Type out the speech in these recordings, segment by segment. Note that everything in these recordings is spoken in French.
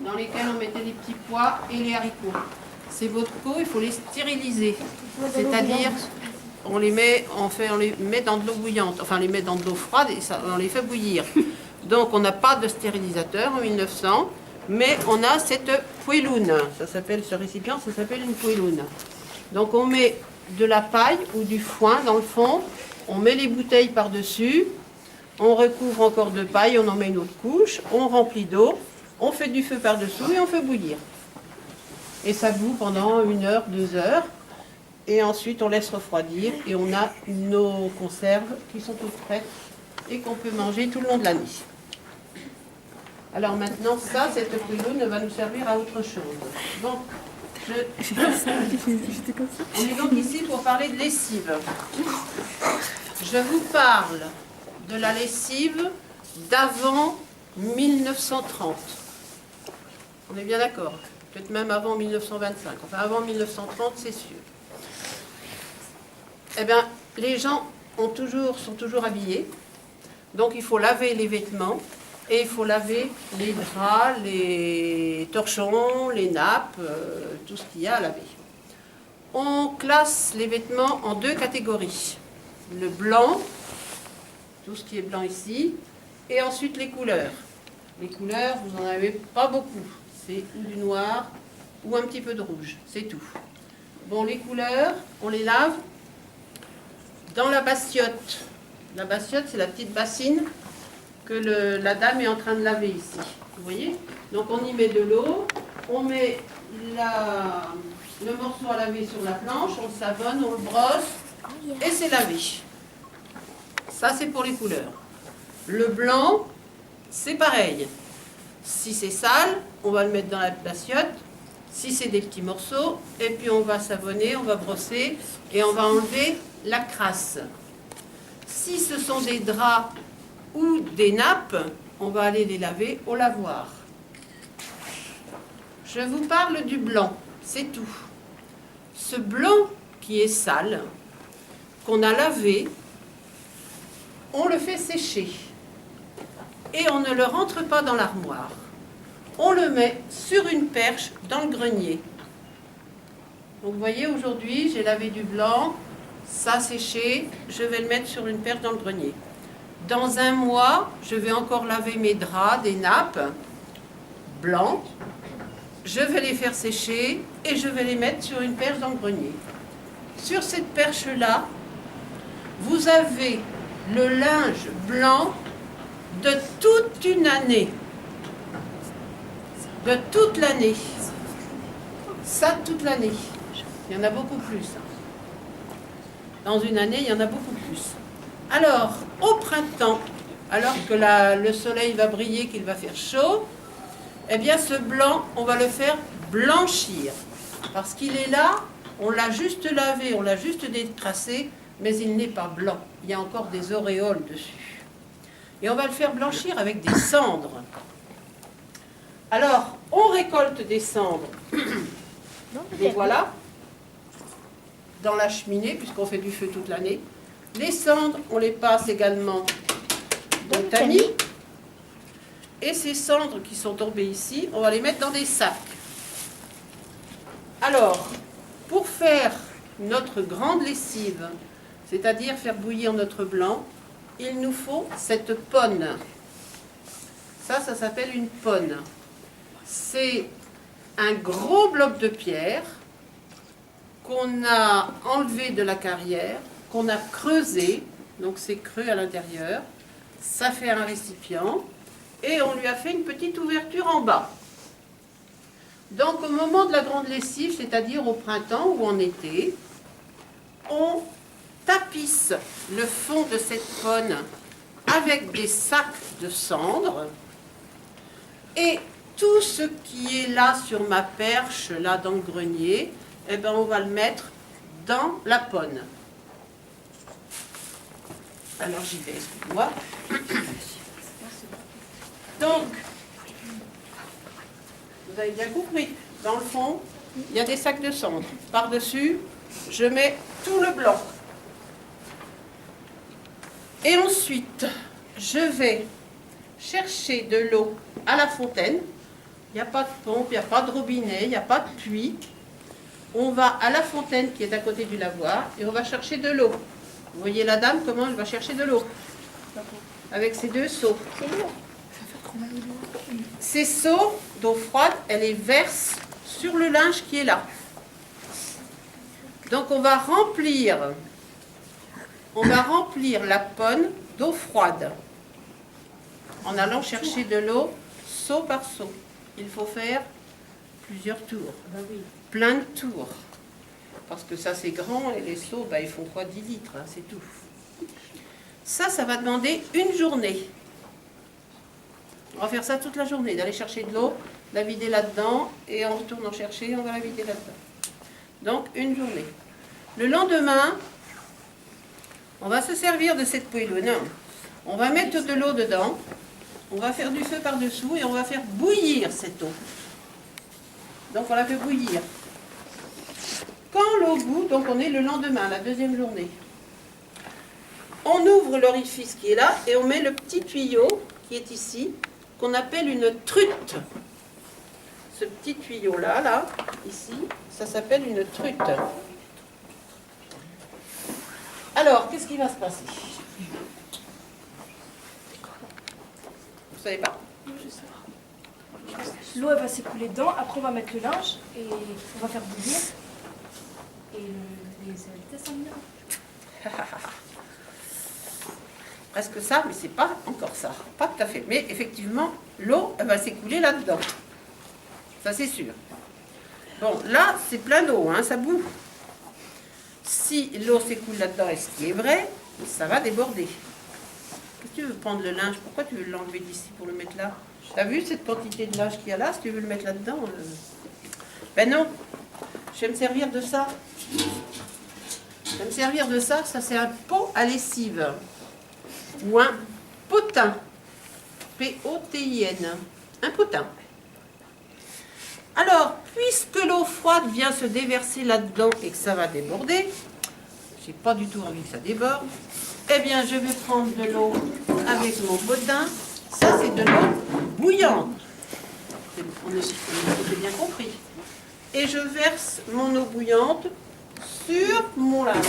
dans lesquels on mettait les petits pois et les haricots. Ces bocaux, il faut les stériliser. C'est-à-dire, on les met dans de l'eau bouillante, enfin on les met dans de l'eau froide et on les fait bouillir. Donc on n'a pas de stérilisateur en 1900, mais on a cette poueloune. Ce récipient, ça s'appelle une poueloune. Donc on met de la paille ou du foin dans le fond, on met les bouteilles par-dessus, on recouvre encore de paille, on en met une autre couche, on remplit d'eau, on fait du feu par-dessous et on fait bouillir. Et ça bout pendant 1 heure, 2 heures. Et ensuite, on laisse refroidir et on a nos conserves qui sont toutes prêtes et qu'on peut manger tout le long de l'année. Alors maintenant, cette poueloune va nous servir à autre chose. Donc, on est donc ici pour parler de lessive. Je vous parle de la lessive d'avant 1930. On est bien d'accord? Peut-être même avant 1925. Enfin, avant 1930, c'est sûr. Eh bien, les gens sont toujours habillés. Donc, il faut laver les vêtements et il faut laver les draps, les torchons, les nappes, tout ce qu'il y a à laver. On classe les vêtements en 2 catégories. Le blanc, tout ce qui est blanc ici, et ensuite les couleurs. Les couleurs, vous n'en avez pas beaucoup. C'est ou du noir ou un petit peu de rouge, c'est tout. Bon, les couleurs, on les lave dans la bassiotte. La bassiotte, c'est la petite bassine que la dame est en train de laver ici. Vous voyez? Donc on y met de l'eau, on met le morceau à laver sur la planche, on le savonne, on le brosse et c'est lavé. Ça, c'est pour les couleurs. Le blanc, c'est pareil. Si c'est sale, on va le mettre dans la bassiotte. Si c'est des petits morceaux, et puis on va savonner, on va brosser et on va enlever la crasse. Si ce sont des draps ou des nappes, on va aller les laver au lavoir. Je vous parle du blanc, c'est tout. Ce blanc qui est sale, qu'on a lavé, on le fait sécher. Et on ne le rentre pas dans l'armoire. On le met sur une perche dans le grenier. Donc vous voyez, aujourd'hui, j'ai lavé du blanc, ça a séché, je vais le mettre sur une perche dans le grenier. Dans 1 mois, je vais encore laver mes draps, des nappes blancs. Je vais les faire sécher et je vais les mettre sur une perche dans le grenier. Sur cette perche-là, vous avez le linge blanc de toute une année. De toute l'année. Ça, toute l'année. Il y en a beaucoup plus. Dans une année, il y en a beaucoup plus. Alors, au printemps, alors que le soleil va briller, qu'il va faire chaud, eh bien ce blanc, on va le faire blanchir. Parce qu'il est là, on l'a juste lavé, on l'a juste décrassé, mais il n'est pas blanc. Il y a encore des auréoles dessus. Et on va le faire blanchir avec des cendres. Alors, on récolte des cendres. Et voilà, dans la cheminée, puisqu'on fait du feu toute l'année. Les cendres, on les passe également au tamis. Et ces cendres qui sont tombées ici, on va les mettre dans des sacs. Alors, pour faire notre grande lessive, c'est-à-dire faire bouillir notre blanc, il nous faut cette ponne. Ça s'appelle une ponne. C'est un gros bloc de pierre qu'on a enlevé de la carrière, qu'on a creusé, donc c'est creux à l'intérieur, ça fait un récipient, et on lui a fait une petite ouverture en bas. Donc au moment de la grande lessive, c'est-à-dire au printemps ou en été, on tapisse le fond de cette ponne avec des sacs de cendres, et tout ce qui est là sur ma perche, là dans le grenier, eh ben on va le mettre dans la ponne. Alors j'y vais, excuse-moi. Donc, vous avez bien compris, dans le fond, il y a des sacs de cendres. Par-dessus, je mets tout le blanc. Et ensuite, je vais chercher de l'eau à la fontaine. Il n'y a pas de pompe, il n'y a pas de robinet, il n'y a pas de puits. On va à la fontaine qui est à côté du lavoir et on va chercher de l'eau. Vous voyez la dame, comment elle va chercher de l'eau? Avec ses 2 seaux. Ces seaux d'eau froide, elle les verse sur le linge qui est là. Donc on va remplir la ponne d'eau froide en allant chercher de l'eau seau par seau. Il faut faire plusieurs tours, plein de tours. Parce que ça c'est grand et les seaux, ils font quoi 10 litres, hein, c'est tout. Ça va demander une journée. On va faire ça toute la journée, d'aller chercher de l'eau, la vider là-dedans, et on retourne en chercher, on va la vider là-dedans. Donc une journée. Le lendemain, on va se servir de cette poêle. Non, on va mettre de l'eau dedans, on va faire du feu par-dessous et on va faire bouillir cette eau. Donc on la fait bouillir. Quand l'eau bout, donc on est le lendemain, la deuxième journée. On ouvre l'orifice qui est là et on met le petit tuyau qui est ici, qu'on appelle une truite. Ce petit tuyau-là, ici, ça s'appelle une truite. Alors, qu'est-ce qui va se passer? Vous savez pas? L'eau elle va s'écouler dedans, après on va mettre le linge et on va faire bouillir. Et les invités s'en viennent. Presque ça, mais c'est pas encore ça. Pas tout à fait. Mais effectivement, l'eau, elle va s'écouler là-dedans. Ça, c'est sûr. Bon, là, c'est plein d'eau, hein, ça boue. Si l'eau s'écoule là-dedans, et ce qui est vrai, ça va déborder. Qu'est-ce que tu veux prendre le linge? Pourquoi tu veux l'enlever d'ici pour le mettre là? T'as vu cette quantité de linge qu'il y a là? Si tu veux le mettre là-dedans... Ben non. Je vais me servir de ça. Je vais me servir de ça. Ça, c'est un pot à lessive. Ou un potin. P-O-T-I-N. Un potin. Alors, puisque l'eau froide vient se déverser là-dedans et que ça va déborder, j'ai pas du tout envie que ça déborde, eh bien, je vais prendre de l'eau avec mon potin. Ça, c'est de l'eau bouillante. On a bien compris. Et je verse mon eau bouillante sur mon linge.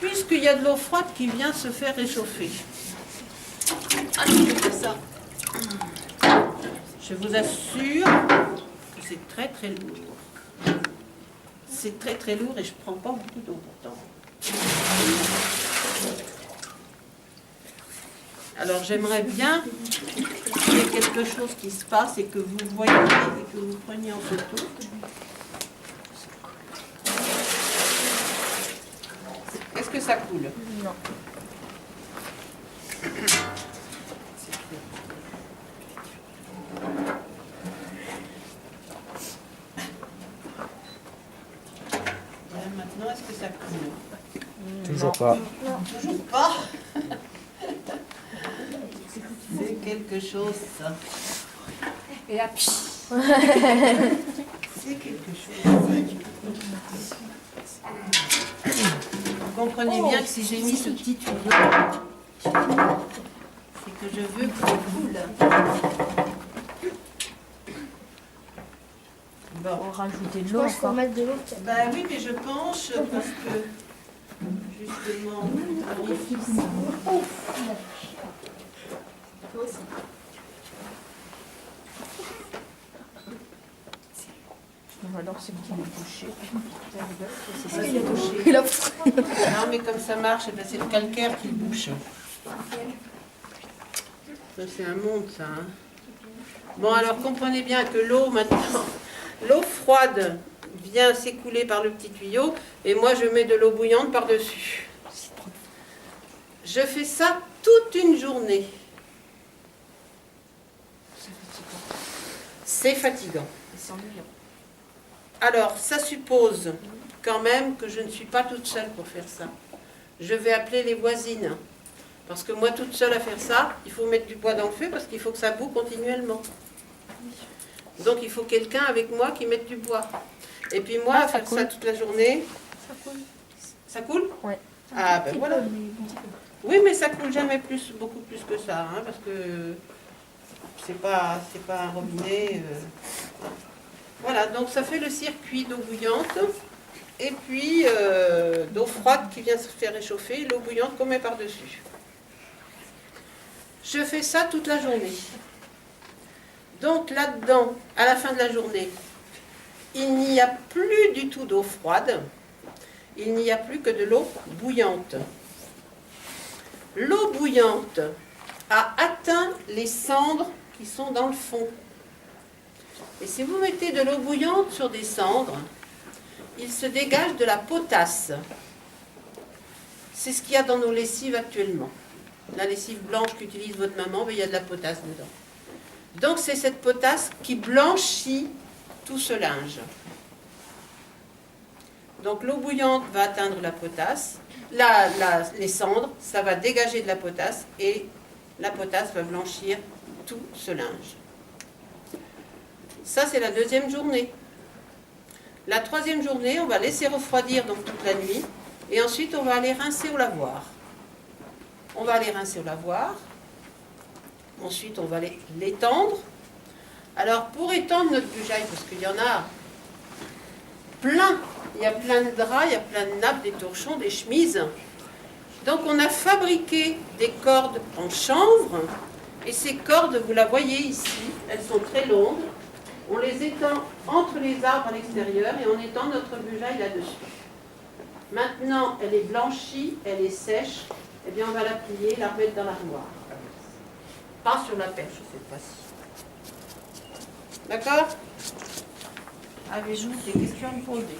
Puisqu'il y a de l'eau froide qui vient se faire réchauffer. Allez, je fais ça. Je vous assure que c'est très très lourd. C'est très très lourd et je ne prends pas beaucoup d'eau pourtant. Alors j'aimerais bien qu'il y ait quelque chose qui se passe et que vous voyez et que vous preniez en photo. Est-ce que ça coule? Non. Maintenant, est-ce que ça coule? Toujours pas. Non. Toujours pas. C'est quelque chose, ça. Et là, C'est quelque chose. Vous comprenez bien que si j'ai mis ce petit tuyau, c'est que je veux que ça coule. Bon. on rajouter de Je l'eau pense qu'on encore. met de l'eau. Ben oui, mais je penche parce que justement, l'orifice. Toi aussi. J'adore ce petit bouché. C'est ça, il est touché. Non, mais comme ça marche, eh ben, c'est le calcaire qui le bouche. Ça, c'est un monde, ça. Hein. Bon, alors comprenez bien que l'eau, maintenant, l'eau froide vient s'écouler par le petit tuyau et moi, je mets de l'eau bouillante par-dessus. Je fais ça toute une journée. C'est fatigant. Alors, ça suppose quand même que je ne suis pas toute seule pour faire ça. Je vais appeler les voisines. Parce que moi, toute seule à faire ça, il faut mettre du bois dans le feu parce qu'il faut que ça boue continuellement. Donc, il faut quelqu'un avec moi qui mette du bois. Et puis moi, à faire ça toute la journée. Ça coule. Ça coule? Ouais. Ah, ben voilà. Oui, mais ça coule jamais beaucoup plus que ça, hein, parce que c'est pas un robinet. Voilà, donc ça fait le circuit d'eau bouillante et puis d'eau froide qui vient se faire réchauffer, l'eau bouillante qu'on met par-dessus. Je fais ça toute la journée. Donc là-dedans, à la fin de la journée, il n'y a plus du tout d'eau froide, il n'y a plus que de l'eau bouillante. L'eau bouillante a atteint les cendres qui sont dans le fond. Et si vous mettez de l'eau bouillante sur des cendres, il se dégage de la potasse. C'est ce qu'il y a dans nos lessives actuellement. La lessive blanche qu'utilise votre maman, il y a de la potasse dedans. Donc c'est cette potasse qui blanchit tout ce linge. Donc l'eau bouillante va atteindre la potasse, les cendres, ça va dégager de la potasse et la potasse va blanchir tout ce linge. Ça c'est la deuxième journée. La troisième journée, on va laisser refroidir donc toute la nuit et ensuite on va aller rincer au lavoir. On va aller rincer au lavoir. Ensuite, on va l'étendre. Alors, pour étendre notre bujaille, parce qu'il y en a plein, il y a plein de draps, il y a plein de nappes, des torchons, des chemises. Donc, on a fabriqué des cordes en chanvre. Et ces cordes, vous la voyez ici, elles sont très longues. On les étend entre les arbres à l'extérieur et on étend notre bujaille là-dessus. Maintenant, elle est blanchie, elle est sèche. Eh bien, on va la plier, la remettre dans l'armoire. Pas sur la perche cette fois-ci. D'accord? Avez-vous des questions à me poser?